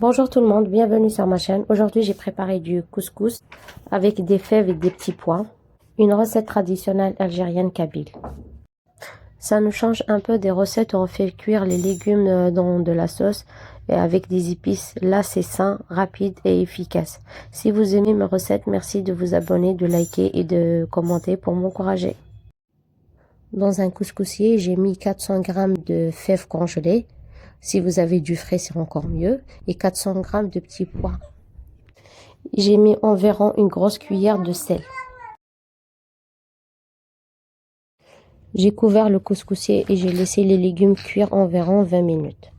Bonjour tout le monde, bienvenue sur ma chaîne. Aujourd'hui, j'ai préparé du couscous avec des fèves et des petits pois. Une recette traditionnelle algérienne kabyle. Ça nous change un peu des recettes où on fait cuire les légumes dans de la sauce et avec des épices. Là, c'est sain, rapide et efficace. Si vous aimez mes recettes, merci de vous abonner, de liker et de commenter pour m'encourager. Dans un couscoussier, j'ai mis 400 g de fèves congelées. Si vous avez du frais, c'est encore mieux. Et 400 g de petits pois. J'ai mis environ une grosse cuillère de sel. J'ai couvert le couscoussier et j'ai laissé les légumes cuire environ 20 minutes.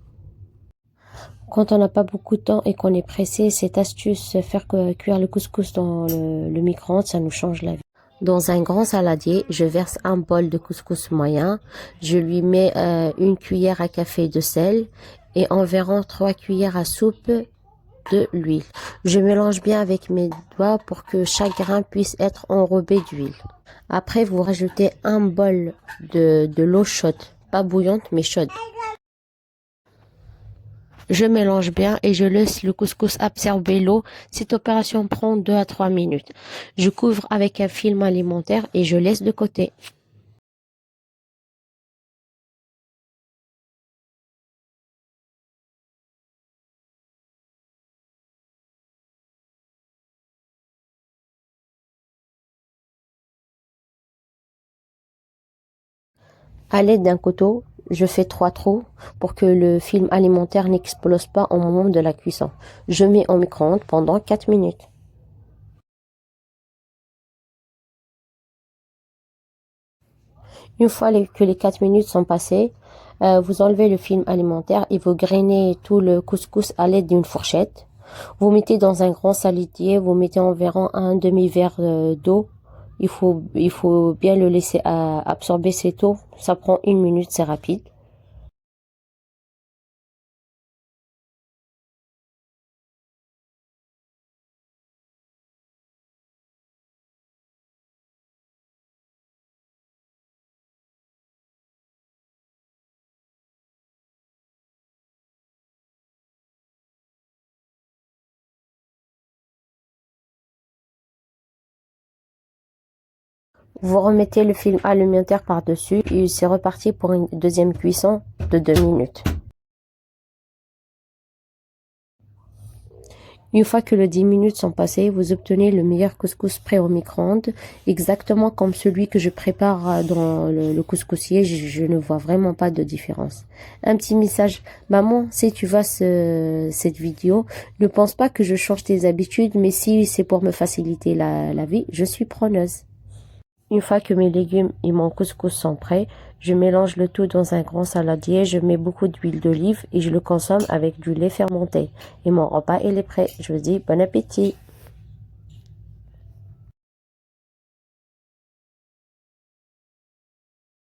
Quand on n'a pas beaucoup de temps et qu'on est pressé, cette astuce, faire cuire le couscous dans le micro-ondes, ça nous change la vie. Dans un grand saladier, je verse un bol de couscous moyen. Je lui mets une cuillère à café de sel et environ 3 cuillères à soupe de l'huile. Je mélange bien avec mes doigts pour que chaque grain puisse être enrobé d'huile. Après, vous rajoutez un bol de l'eau chaude, pas bouillante mais chaude. Je mélange bien et je laisse le couscous absorber l'eau. Cette opération prend 2 à 3 minutes. Je couvre avec un film alimentaire et je laisse de côté. À l'aide d'un couteau, je fais 3 trous pour que le film alimentaire n'explose pas au moment de la cuisson. Je mets au micro-ondes pendant 4 minutes. Une fois que les 4 minutes sont passées, vous enlevez le film alimentaire et vous grainez tout le couscous à l'aide d'une fourchette. Vous mettez dans un grand saladier, vous mettez environ un demi-verre d'eau. Il faut bien le laisser absorber cette eau. Ça prend 1 minute, c'est rapide. Vous remettez le film alimentaire par-dessus et c'est reparti pour une deuxième cuisson de 2 minutes. Une fois que les 10 minutes sont passées, vous obtenez le meilleur couscous prêt au micro-ondes, exactement comme celui que je prépare dans le couscoussier. Je ne vois vraiment pas de différence. Un petit message: maman, si tu vois cette vidéo, ne pense pas que je change tes habitudes, mais si c'est pour me faciliter la vie, je suis preneuse. Une fois que mes légumes et mon couscous sont prêts, je mélange le tout dans un grand saladier, je mets beaucoup d'huile d'olive et je le consomme avec du lait fermenté. Et mon repas il est prêt. Je vous dis bon appétit.